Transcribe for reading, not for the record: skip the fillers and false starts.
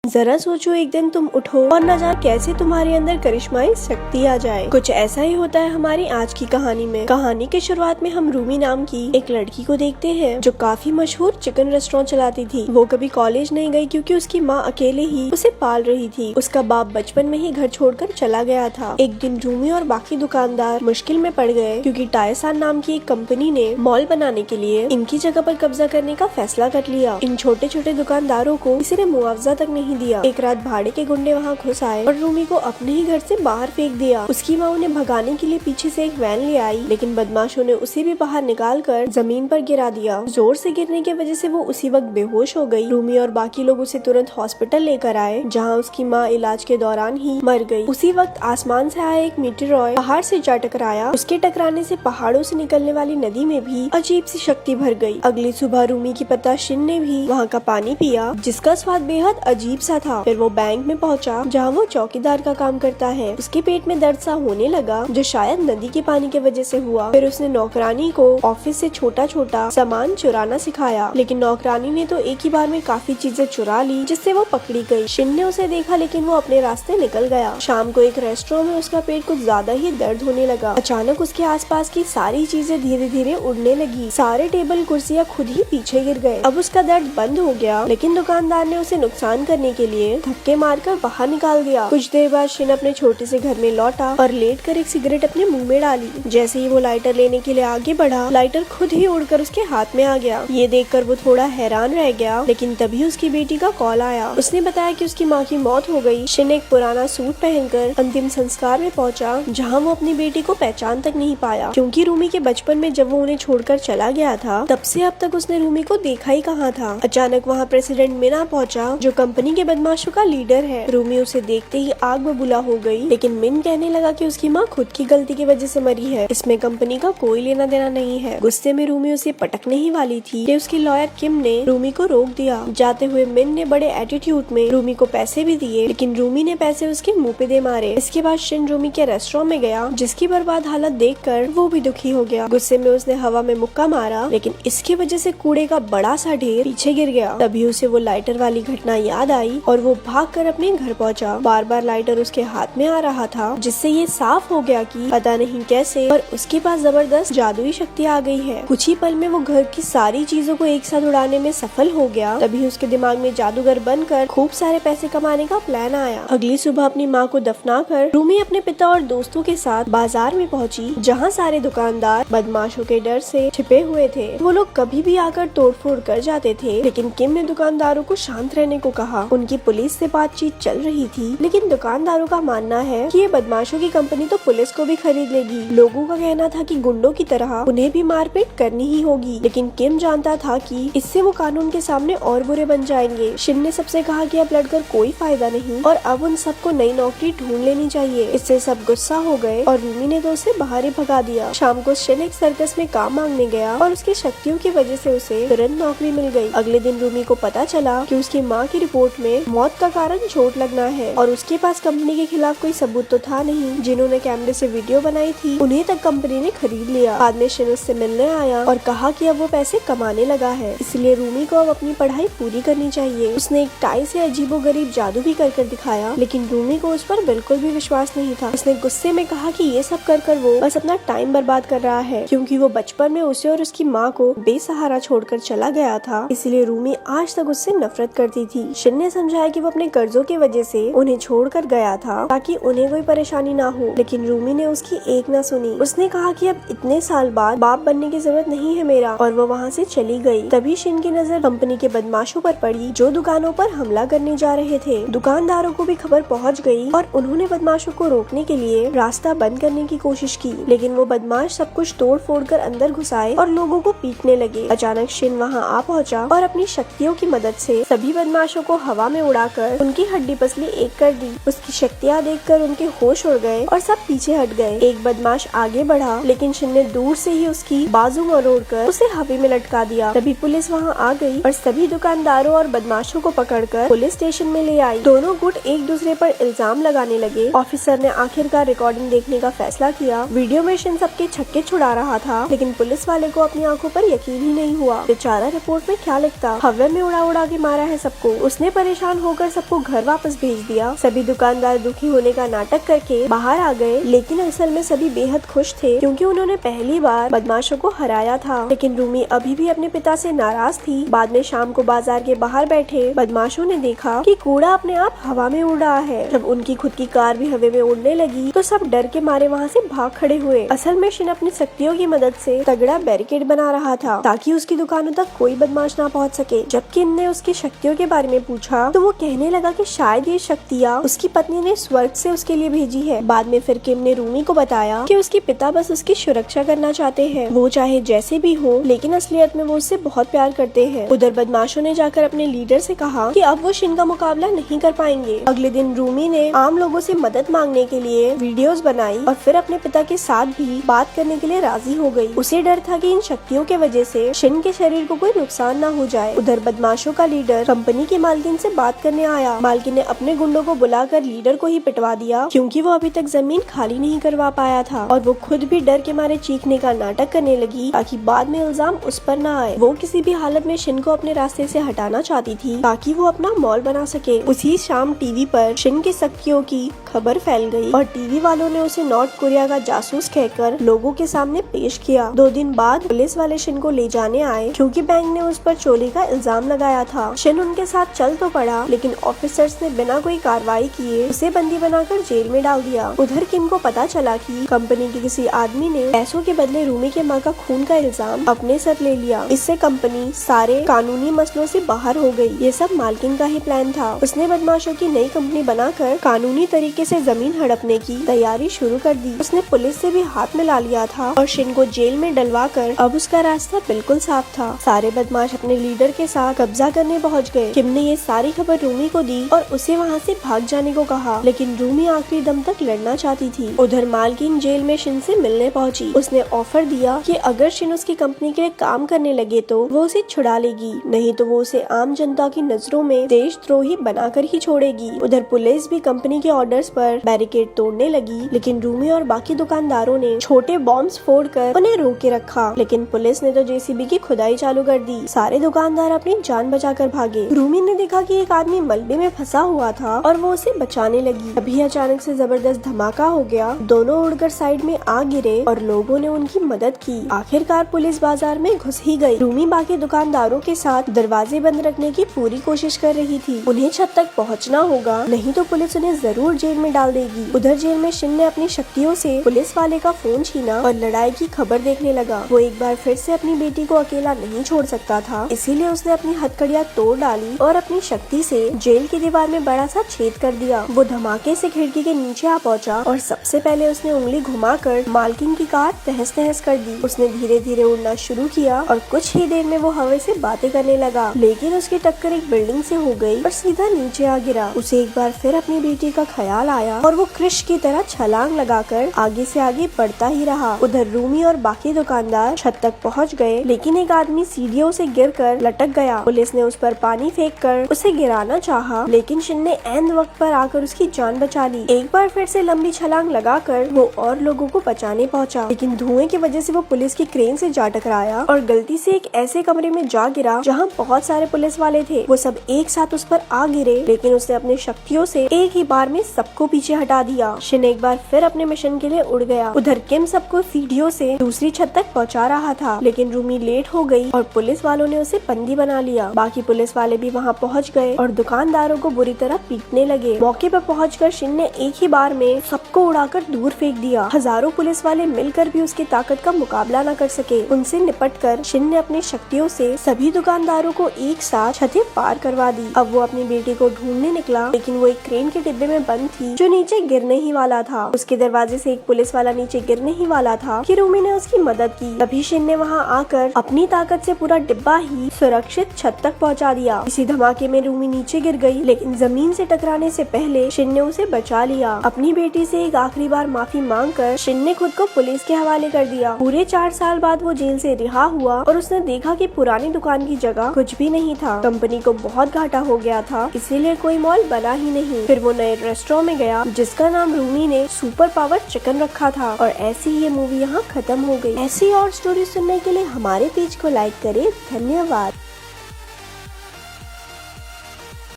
जरा सोचो, एक दिन तुम उठो और न जाने कैसे तुम्हारे अंदर करिश्माई शक्ति आ जाए। कुछ ऐसा ही होता है हमारी आज की कहानी में। कहानी की शुरुआत में हम रूमी नाम की एक लड़की को देखते हैं जो काफी मशहूर चिकन रेस्टोरेंट चलाती थी। वो कभी कॉलेज नहीं गई क्योंकि उसकी माँ अकेले ही उसे पाल रही थी। उसका बाप बचपन में ही घर छोड़कर चला गया था। एक दिन रूमी और बाकी दुकानदार मुश्किल में पड़ गए क्योंकि टायसान नाम की एक कंपनी ने मॉल बनाने के लिए इनकी जगह पर कब्जा करने का फैसला कर लिया। इन छोटे छोटे दुकानदारों को किसी ने मुआवजा तक नहीं दिया। एक रात भाड़े के गुंडे वहाँ घुस आए और रूमी को अपने ही घर से बाहर फेंक दिया। उसकी माँ उन्हें भगाने के लिए पीछे से एक वैन ले आई, लेकिन बदमाशों ने उसे भी बाहर निकाल कर जमीन पर गिरा दिया। जोर से गिरने की वजह से वो उसी वक्त बेहोश हो गई। रूमी और बाकी लोग उसे तुरंत हॉस्पिटल लेकर आए, जहाँ उसकी माँ इलाज के दौरान ही मर गई। उसी वक्त आसमान से आया एक मीटेरॉयड पहाड़ से जा टकराया। उसके टकराने से पहाड़ों से निकलने वाली नदी में भी अजीब सी शक्ति भर गई। अगली सुबह रूमी की पता शिन ने भी वहाँ का पानी पिया, जिसका स्वाद बेहद अजीब सा था। फिर वो बैंक में पहुंचा, जहाँ वो चौकीदार का काम करता है। उसके पेट में दर्द सा होने लगा, जो शायद नदी के पानी की वजह से हुआ। फिर उसने नौकरानी को ऑफिस से छोटा छोटा सामान चुराना सिखाया, लेकिन नौकरानी ने तो एक ही बार में काफी चीजें चुरा ली, जिससे वो पकड़ी गई। शिन ने उसे देखा, लेकिन वो अपने रास्ते निकल गया। शाम को एक रेस्टोरेंट में उसका पेट कुछ ज्यादा ही दर्द होने लगा। अचानक उसके आसपास की सारी चीजें धीरे धीरे उड़ने लगी। सारे टेबल कुर्सियाँ खुद ही पीछे गिर गए। अब उसका दर्द बंद हो गया, लेकिन दुकानदार ने उसे नुकसान करने के लिए धक्के मारकर बाहर निकाल दिया। कुछ देर बाद शिन अपने छोटे से घर में लौटा और लेटकर एक सिगरेट अपने मुंह में डाली। जैसे ही वो लाइटर लेने के लिए आगे बढ़ा, लाइटर खुद ही उड़कर उसके हाथ में आ गया। ये देखकर वो थोड़ा हैरान रह गया, लेकिन तभी उसकी बेटी का कॉल आया। उसने बताया कि उसकी माँ की मौत हो गई। शिन एक पुराना सूट पहनकर अंतिम संस्कार में पहुंचा, जहाँ वो अपनी बेटी को पहचान तक नहीं पाया, क्योंकि रूमी के बचपन में जब वो उन्हें छोड़कर चला गया था, तब से अब तक उसने रूमी को देखा ही कहाँ था। अचानक वहाँ प्रेसिडेंट मिना पहुंचा, जो कंपनी के बदमाशों का लीडर है। रूमी उसे देखते ही आग बबूला हो गई, लेकिन मिन कहने लगा कि उसकी माँ खुद की गलती की वजह से मरी है, इसमें कंपनी का कोई लेना देना नहीं है। गुस्से में रूमी उसे पटकने ही वाली थी कि उसके लॉयर किम ने रूमी को रोक दिया। जाते हुए मिन ने बड़े एटीट्यूड में रूमी को पैसे भी दिए, लेकिन रूमी ने पैसे उसके मुंह पे दे मारे। इसके बाद शिन रूमी के रेस्टोरेंट में गया, जिसकी बर्बाद हालत देखकर वो भी दुखी हो गया। गुस्से में उसने हवा में मुक्का मारा, लेकिन इसकी वजह से कूड़े का बड़ा सा ढेर पीछे गिर गया। तभी उसे वो लाइटर वाली घटना याद आई और वो भागकर अपने घर पहुंचा। बार बार लाइटर उसके हाथ में आ रहा था, जिससे ये साफ हो गया कि पता नहीं कैसे पर उसके पास जबरदस्त जादुई शक्ति आ गई है। कुछ ही पल में वो घर की सारी चीजों को एक साथ उड़ाने में सफल हो गया। तभी उसके दिमाग में जादूगर बनकर खूब सारे पैसे कमाने का प्लान आया। अगली सुबह अपनी माँ को दफनाकर रूमी अपने पिता और दोस्तों के साथ बाजार में पहुंची, जहाँ सारे दुकानदार बदमाशों के डर से छिपे हुए थे। वो लोग कभी भी आकर तोड़फोड़ कर जाते थे, लेकिन किम ने दुकानदारों को शांत रहने को कहा। उनकी पुलिस से बातचीत चल रही थी, लेकिन दुकानदारों का मानना है कि ये बदमाशों की कंपनी तो पुलिस को भी खरीद लेगी। लोगों का कहना था कि गुंडों की तरह उन्हें भी मारपीट करनी ही होगी, लेकिन किम जानता था कि इससे वो कानून के सामने और बुरे बन जाएंगे। शिन ने सबसे कहा कि अब लड़कर कोई फायदा नहीं और अब उन सबको नई नौकरी ढूंढ लेनी चाहिए। इससे सब गुस्सा हो गए और रूमी ने तो उसे बाहर ही भगा दिया। शाम को शिन एक सर्कस में काम मांगने गया और उसकी शक्तियों की वजह से उसे तुरंत नौकरी मिल गई। अगले दिन रूमी को पता चला कि उसकी माँ की रिपोर्ट में मौत का कारण चोट लगना है और उसके पास कंपनी के खिलाफ कोई सबूत तो था नहीं। जिन्होंने कैमरे से वीडियो बनाई थी, उन्हें तक कंपनी ने खरीद लिया। बाद में शिन उससे मिलने आया और कहा कि अब वो पैसे कमाने लगा है, इसलिए रूमी को अब अपनी पढ़ाई पूरी करनी चाहिए। उसने एक टाई से अजीबोगरीब जादू भी कर दिखाया, लेकिन रूमी को उस पर बिल्कुल भी विश्वास नहीं था। उसने गुस्से में कहा कि ये सब कर वो बस अपना टाइम बर्बाद कर रहा है, क्योंकि वो बचपन में उसे और उसकी माँ को बेसहारा छोड़कर चला गया था। इसलिए रूमी आज तक उससे नफरत करती थी। शिन ने समझाया कि वो अपने कर्जों की वजह से उन्हें छोड़कर गया था ताकि उन्हें कोई परेशानी ना हो, लेकिन रूमी ने उसकी एक ना सुनी। उसने कहा कि अब इतने साल बाद बाप बनने की जरूरत नहीं है मेरा, और वो वहाँ से चली गई। तभी शिन की नजर कंपनी के बदमाशों पर पड़ी, जो दुकानों पर हमला करने जा रहे थे। दुकानदारों को भी खबर पहुँच गई और उन्होंने बदमाशों को रोकने के लिए रास्ता बंद करने की कोशिश की, लेकिन वो बदमाश सब कुछ तोड़ फोड़ कर अंदर घुस आए और लोगों को पीटने लगे। अचानक शिन वहाँ आ पहुँचा और अपनी शक्तियों की मदद से सभी बदमाशों को हवा में उड़ाकर उनकी हड्डी पसली एक कर दी। उसकी शक्तियाँ देखकर उनके होश उड़ गए और सब पीछे हट गए। एक बदमाश आगे बढ़ा, लेकिन शिन ने दूर से ही उसकी बाजू मरोड़कर उसे हवा में लटका दिया। तभी पुलिस वहाँ आ गई और सभी दुकानदारों और बदमाशों को पकड़कर पुलिस स्टेशन में ले आई। दोनों गुट एक दूसरे पर इल्जाम लगाने लगे। ऑफिसर ने आखिरकार रिकॉर्डिंग देखने का फैसला किया। वीडियो में शिन सबके छक्के छुड़ा रहा था, लेकिन पुलिस वाले को अपनी आंखों पर यकीन ही नहीं हुआ। बेचारा रिपोर्ट में क्या लिखता, हवा में उड़ा उड़ा के मारा है सबको। उसने परेशान होकर सबको घर वापस भेज दिया। सभी दुकानदार दुखी होने का नाटक करके बाहर आ गए, लेकिन असल में सभी बेहद खुश थे क्योंकि उन्होंने पहली बार बदमाशों को हराया था। लेकिन रूमी अभी भी अपने पिता से नाराज थी। बाद में शाम को बाजार के बाहर बैठे बदमाशों ने देखा कि कूड़ा अपने आप हवा में उड़ रहा है। जब उनकी खुद की कार भी हवा में उड़ने लगी तो सब डर के मारे वहाँ से भाग खड़े हुए। असल में शिन अपनी शक्तियों की मदद से तगड़ा बैरिकेड बना रहा था ताकि उसकी दुकानों तक कोई बदमाश ना पहुँच सके। जब किम ने उसकी शक्तियों के बारे में पूछा तो वो कहने लगा कि शायद ये शक्तियाँ उसकी पत्नी ने स्वर्ग से उसके लिए भेजी है। बाद में फिर किम ने रूमी को बताया कि उसके पिता बस उसकी सुरक्षा करना चाहते हैं, वो चाहे जैसे भी हो, लेकिन असलियत में वो उससे बहुत प्यार करते हैं। उधर बदमाशों ने जाकर अपने लीडर से कहा कि अब वो शिन का मुकाबला नहीं कर पाएंगे। अगले दिन रूमी ने आम लोगों से मदद मांगने के लिए वीडियोस बनाई और फिर अपने पिता के साथ भी बात करने के लिए राजी हो गई। उसे डर था कि इन शक्तियों के वजह से शिन के शरीर को कोई नुकसान न हो जाए। उधर बदमाशों का लीडर कंपनी की मालकिन से बात करने आया। मालकिन ने अपने गुंडों को बुलाकर लीडर को ही पिटवा दिया क्योंकि वो अभी तक जमीन खाली नहीं करवा पाया था, और वो खुद भी डर के मारे चीखने का नाटक करने लगी ताकि बाद में इल्जाम उस पर न आए। वो किसी भी हालत में शिन को अपने रास्ते से हटाना चाहती थी ताकि वो अपना मॉल बना सके। उसी शाम टीवी पर शिन की शक्तियों की खबर फैल गई और टीवी वालों ने उसे नॉर्थ कोरिया का जासूस कहकर लोगों के सामने पेश किया। 2 दिन बाद पुलिस वाले शिन को ले जाने आए क्योंकि बैंक ने उस पर चोरी का इल्जाम लगाया था। शिन उनके साथ चल तो पड़ा, लेकिन ऑफिसर्स ने बिना कोई कार्रवाई किए उसे बंदी बनाकर जेल में डाल दिया। उधर किम को पता चला कि कंपनी के किसी आदमी ने पैसों के बदले रूमी के माँ का खून का इल्जाम अपने सर ले लिया। इससे कंपनी सारे कानूनी मसलों से बाहर हो गई। ये सब मालकिन का ही प्लान था। उसने बदमाशों की नई कंपनी बनाकर कानूनी तरीके से जमीन हड़पने की तैयारी शुरू कर दी। उसने पुलिस से भी हाथ मिला लिया था और शिन को जेल में डलवा कर अब उसका रास्ता बिल्कुल साफ था। सारे बदमाश अपने लीडर के साथ कब्जा करने पहुंच गए। किम ने ये सारी खबर रूमी को दी और उसे वहाँ से भाग जाने को कहा, लेकिन रूमी आखिरी दम तक लड़ना चाहती थी। उधर मालकिन जेल में शिन से मिलने पहुंची। उसने ऑफर दिया कि अगर शिन उसकी कंपनी के लिए काम करने लगे तो वो उसे छुड़ा लेगी, नहीं तो वो उसे आम जनता की नजरों में देशद्रोही बनाकर ही छोड़ेगी। उधर पुलिस भी कंपनी के ऑर्डर्स पर बैरिकेड तोड़ने लगी, लेकिन रूमी और बाकी दुकानदारों ने छोटे बॉम्ब्स फोड़कर उन्हें रोक के रखा। लेकिन पुलिस ने तो जेसीबी की खुदाई चालू कर दी। सारे दुकानदार अपनी जान बचाकर भागे। रूमी ने देखा कि एक आदमी मलबे में फंसा हुआ था और वो उसे बचाने लगी। अभी अचानक से जबरदस्त धमाका हो गया। दोनों उड़कर साइड में आ गिरे और लोगों ने उनकी मदद की। आखिरकार पुलिस बाजार में घुस ही गई। रूमी बाकी दुकानदारों के साथ दरवाजे बंद रखने की पूरी कोशिश कर रही थी। उन्हें छत तक पहुंचना होगा, नहीं तो पुलिस उन्हें जरूर जेल में डाल देगी। उधर जेल में शिन ने अपनी शक्तियों से पुलिस वाले का फोन छीना और लड़ाई की खबर देखने लगा। वो एक बार फिर से अपनी बेटी को अकेला नहीं छोड़ सकता था, इसीलिए उसने अपनी हथकड़ियाँ तोड़ डाली और अपनी शक्ति से जेल की दीवार में बड़ा सा छेद कर दिया। वो धमाके से खिड़की के नीचे आ पहुंचा और सबसे पहले उसने उंगली घुमाकर मालकिन की कार तहस नहस कर दी। उसने धीरे धीरे उड़ना शुरू किया और कुछ ही देर में वो हवा से बातें करने लगा, लेकिन उसकी टक्कर एक बिल्डिंग से हो गई और सीधा नीचे आ गिरा। उसे एक बार फिर अपनी बेटी का ख्याल आया और वो क्रिश की तरह छलांग लगाकर आगे से आगे बढ़ता ही रहा। उधर रूमी और बाकी दुकानदार छत तक पहुंच गए, लेकिन एक आदमी सीढ़ियों से गिरकर लटक गया। पुलिस ने उस पर पानी फेंककर उसे गिराना चाहा, लेकिन शिन ने ऐन वक्त पर आकर उसकी जान बचा ली। एक बार फिर से लंबी छलांग लगाकर वो और लोगों को बचाने पहुंचा, लेकिन धुएं की वजह से वो पुलिस की क्रेन से जा टकराया और गलती से एक ऐसे कमरे में जा गिरा जहां बहुत सारे पुलिस वाले थे। वो सब एक साथ उस पर आ गिरे, लेकिन उसने अपनी शक्तियों से एक ही बार में सबको पीछे हटा दिया। शिन एक बार फिर अपने मिशन के लिए उड़ गया। उधर किम सबको सीढ़ियों से दूसरी छत तक पहुंचा रहा था, लेकिन रूमी लेट हो गई और पुलिस वालों ने उसे बंदी बना लिया। बाकी पुलिस वाले भी वहां पहुंच गए और दुकानदारों को बुरी तरह पीटने लगे। मौके पर पहुंचकर शिन ने एक ही बार में सबको उड़ाकर दूर फेंक दिया। हजारों पुलिस वाले मिलकर भी उसकी ताकत का मुकाबला न कर सके। उनसे निपटकर शिन ने अपनी शक्तियों से सभी दुकानदारों को एक साथ छतें पार करवा दी। अब वो अपनी बेटी को ढूंढने निकला, लेकिन वो एक क्रेन के डिब्बे में बंद थी जो नीचे गिरने ही वाला था। उसके दरवाजे से एक पुलिस वाला नीचे गिरने ही वाला था कि रूमी ने उसकी मदद की। तभी शिन ने वहाँ आकर अपनी ताकत से पूरा डिब्बा ही सुरक्षित छत तक पहुँचा दिया। इसी धमाके में रूमी नीचे गिर गई, लेकिन जमीन से टकराने से पहले शिन ने उसे बचा लिया। अपनी बेटी से एक आखिरी बार माफी मांगकर शिन ने खुद को पुलिस के हवाले कर दिया। पूरे 4 साल बाद वो जेल से रिहा हुआ और उसने देखा कि पुरानी दुकान की जगह कुछ भी नहीं था। कंपनी को बहुत घाटा हो गया था, इसीलिए कोई मॉल बना ही नहीं। फिर वो नए रेस्टोरेंट में गया जिसका नाम रूमी ने सुपर पावर चिकन रखा था। और ऐसी ये मूवी यहाँ खत्म हो गई। ऐसी और स्टोरी सुनने के लिए हमारे पेज को लाइक करें। धन्यवाद।